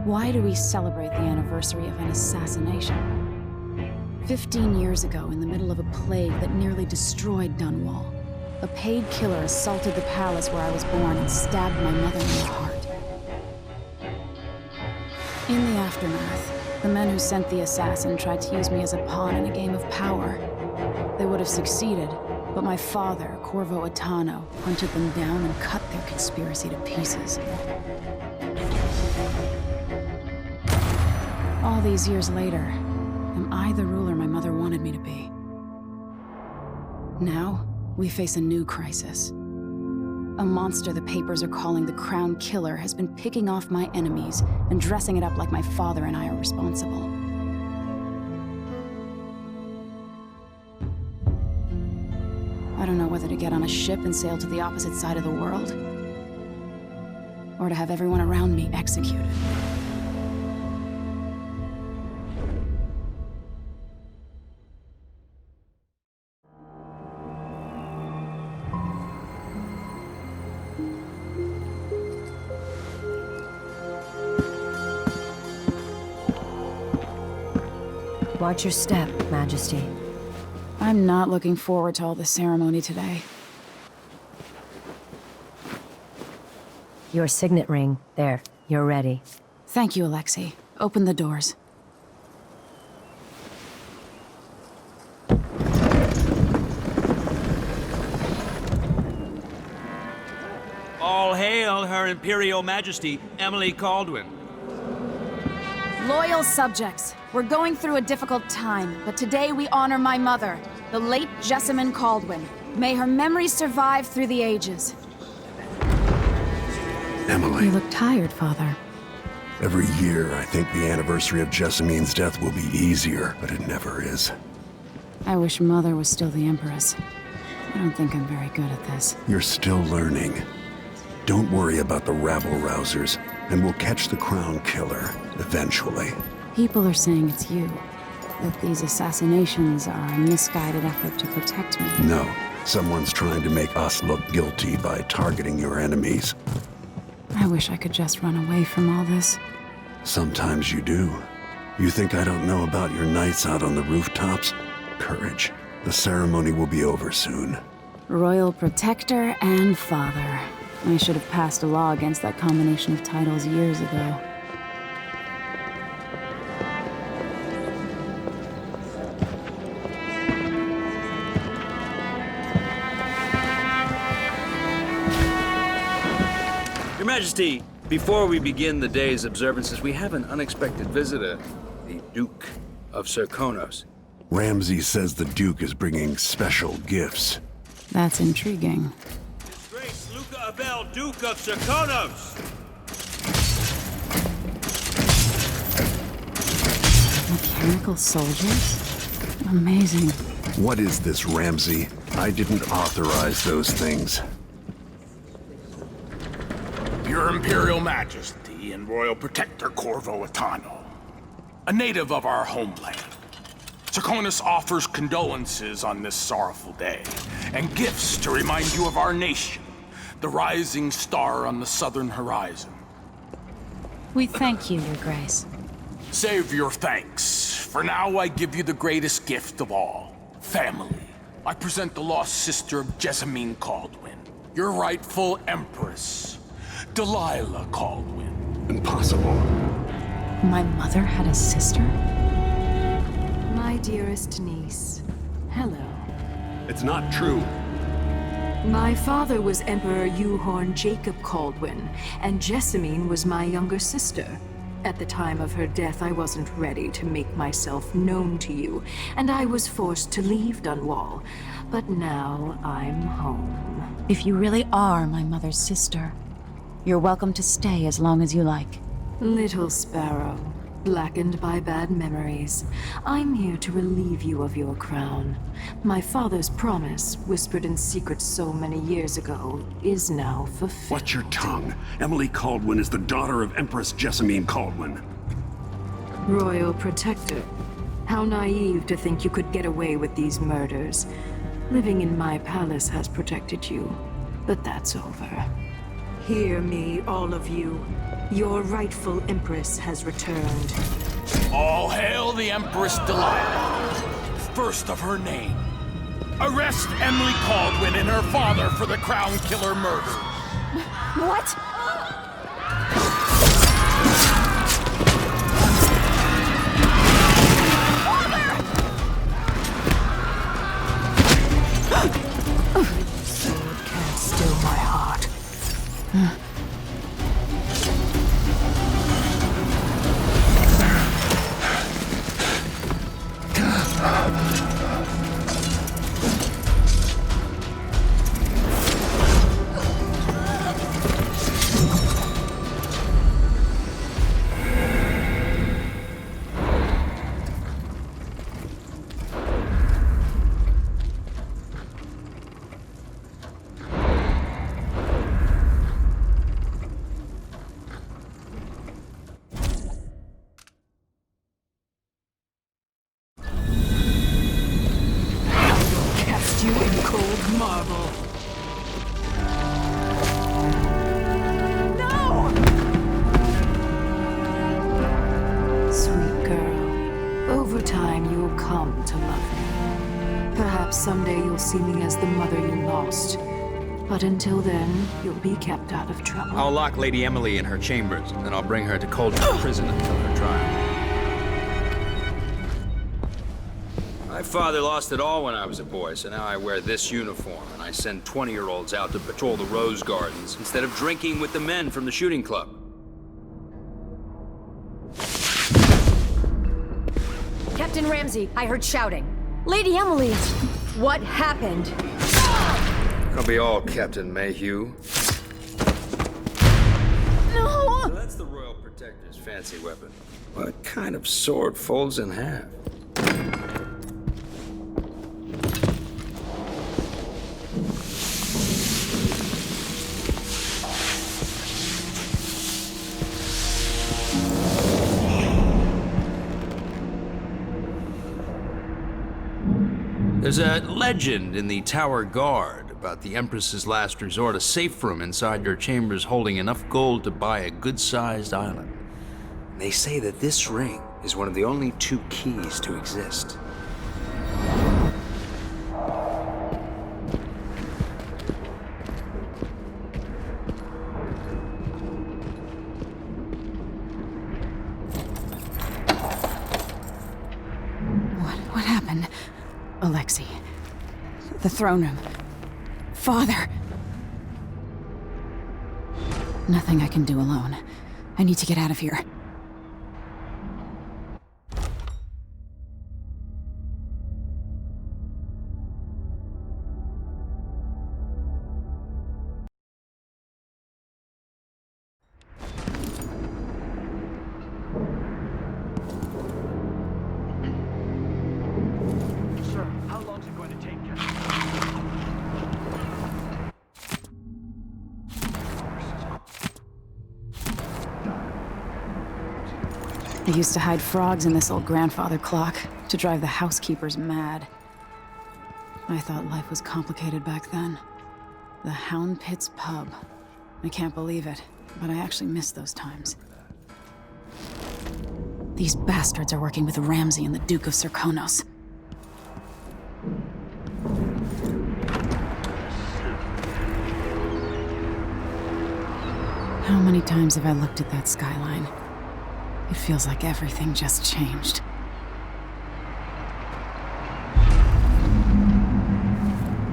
Why do we celebrate the anniversary of an assassination? 15 years ago, in the middle of a plague that nearly destroyed Dunwall, a paid killer assaulted the palace where I was born and stabbed my mother in the heart. In the aftermath, the men who sent the assassin tried to use me as a pawn in a game of power. They would have succeeded, but my father, Corvo Attano, hunted them down and cut their conspiracy to pieces. All these years later, am I the ruler my mother wanted me to be? Now, we face a new crisis. A monster the papers are calling the Crown Killer has been picking off my enemies and dressing it up like my father and I are responsible. I don't know whether to get on a ship and sail to the opposite side of the world, or to have everyone around me executed. Watch your step, Majesty. I'm not looking forward to all the ceremony today. Your signet ring. There, you're ready. Thank you, Alexei. Open the doors. All hail Her Imperial Majesty, Emily Caldwin. Loyal subjects, we're going through a difficult time, but today we honor my mother, the late Jessamine Caldwin. May her memory survive through the ages. Emily. You look tired, Father. Every year, I think the anniversary of Jessamine's death will be easier, but it never is. I wish Mother was still the Empress. I don't think I'm very good at this. You're still learning. Don't worry about the rabble-rousers, and we'll catch the Crown Killer, eventually. People are saying it's you. That these assassinations are a misguided effort to protect me. No. Someone's trying to make us look guilty by targeting your enemies. I wish I could just run away from all this. Sometimes you do. You think I don't know about your nights out on the rooftops? Courage. The ceremony will be over soon. Royal Protector and Father. I should have passed a law against that combination of titles years ago. Your Majesty, before we begin the day's observances, we have an unexpected visitor, the Duke of Serkonos. Ramsay says the Duke is bringing special gifts. That's intriguing. His Grace Luca Abel, Duke of Serkonos! Mechanical soldiers? Amazing. What is this, Ramsay? I didn't authorize those things. Your Imperial Majesty and Royal Protector Corvo Attano, a native of our homeland. Serkonos offers condolences on this sorrowful day, and gifts to remind you of our nation, the rising star on the southern horizon. We thank you, Your Grace. Save your thanks. For now, I give you the greatest gift of all, family. I present the lost sister of Jessamine Caldwin, your rightful Empress, Delilah Caldwin. Impossible. My mother had a sister? My dearest niece, hello. It's not true. My father was Emperor Euhorn Jacob Caldwin, and Jessamine was my younger sister. At the time of her death, I wasn't ready to make myself known to you, and I was forced to leave Dunwall. But now I'm home. If you really are my mother's sister, you're welcome to stay as long as you like. Little sparrow, blackened by bad memories, I'm here to relieve you of your crown. My father's promise, whispered in secret so many years ago, is now fulfilled. Watch your tongue. Emily Caldwin is the daughter of Empress Jessamine Caldwin. Royal Protector, how naive to think you could get away with these murders. Living in my palace has protected you, but that's over. Hear me, all of you. Your rightful Empress has returned. All hail the Empress Delilah, first of her name. Arrest Emily Caldwin and her father for the Crown Killer murder. What? Sword can't still my heart. Cast you in cold marble. Sweet girl, over time you'll come to love me. Perhaps someday you'll see me as the mother you lost. But until then, you'll be kept out of trouble. I'll lock Lady Emily in her chambers, and then I'll bring her to Coldstream Prison until her trial. My father lost it all when I was a boy, so now I wear this uniform, and I send 20-year-olds out to patrol the rose gardens instead of drinking with the men from the shooting club. Captain Ramsey, I heard shouting. Lady Emily, what happened? It'll be all Captain Mayhew. No! So that's the Royal Protector's fancy weapon. What kind of sword folds in half? There's a legend in the Tower Guard about the Empress's last resort, a safe room inside your chambers holding enough gold to buy a good-sized island. They say that this ring is one of the only 2 keys to exist. What happened? Alexei. The throne room. Father. Nothing I can do alone. I need to get out of here. Sir, how long is it going to take, Captain? I used to hide frogs in this old grandfather clock to drive the housekeepers mad. I thought life was complicated back then. The Hound Pit's pub. I can't believe it, but I actually miss those times. These bastards are working with Ramsey and the Duke of Serkonos. How many times have I looked at that skyline? It feels like everything just changed.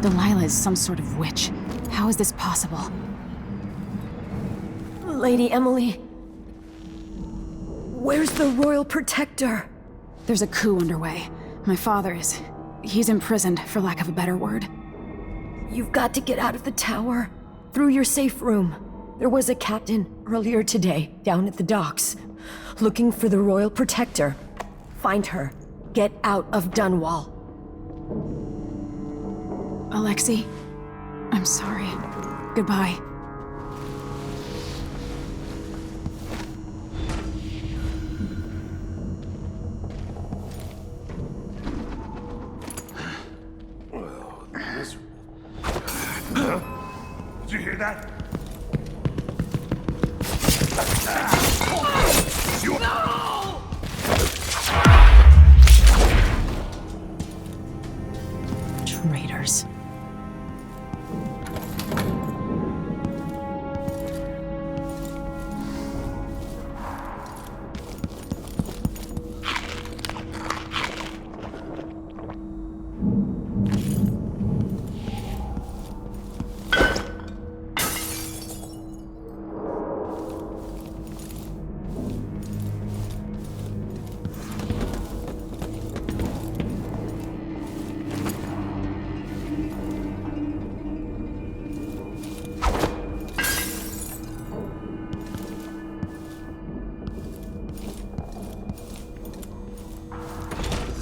Delilah is some sort of witch. How is this possible? Lady Emily, where's the Royal Protector? There's a coup underway. My father is... he's imprisoned, for lack of a better word. You've got to get out of the tower. Through your safe room. There was a captain earlier today down at the docks, looking for the Royal Protector. Find her. Get out of Dunwall. Alexei, I'm sorry. Goodbye. Did you hear that?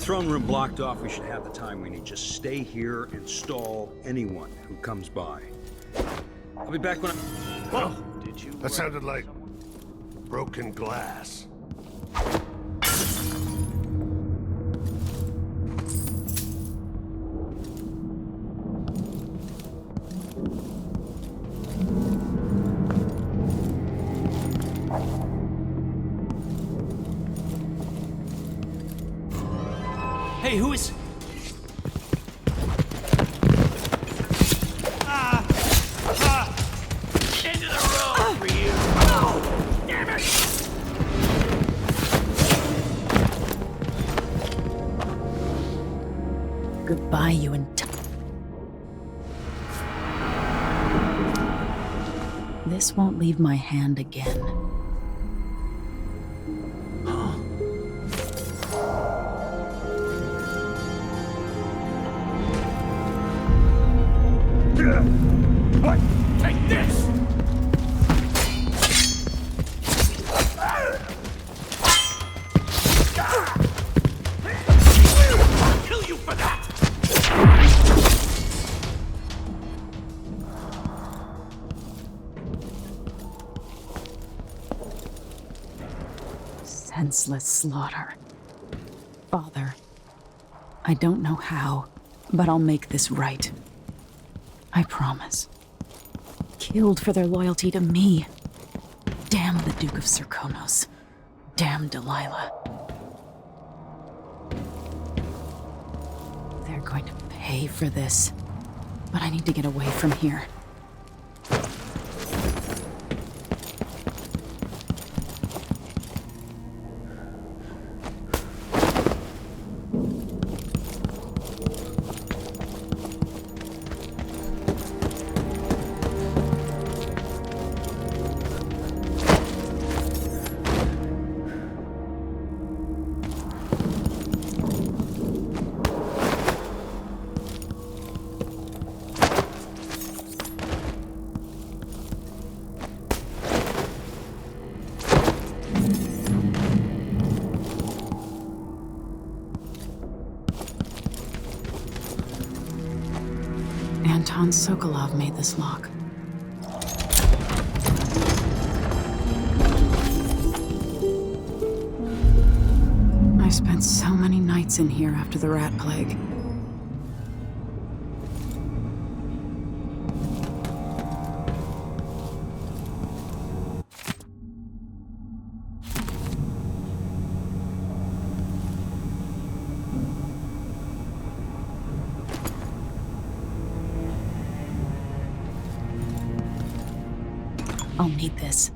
throne room blocked off, we should have the time we need. Just stay here and stall anyone who comes by. I'll be back when I'm... Whoa! That sounded like broken glass. Hey, who is... Into the road for you! Oh, damn it! Goodbye, you This won't leave my hand again. What? Take this! I'll kill you for that! Senseless slaughter. Father, I don't know how, but I'll make this right. I promise. Killed for their loyalty to me. Damn the Duke of Serkonos. Damn Delilah. They're going to pay for this. But I need to get away from here. Anton Sokolov made this lock. I spent so many nights in here after the rat plague. I'll need this.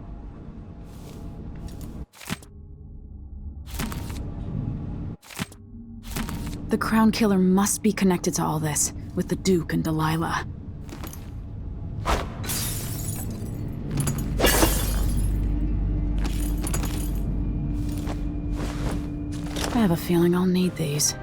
The Crown Killer must be connected to all this, with the Duke and Delilah. I have a feeling I'll need these.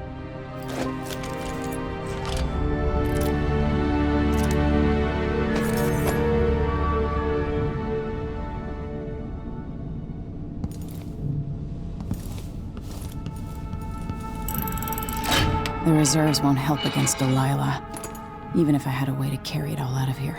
The reserves won't help against Delilah, even if I had a way to carry it all out of here.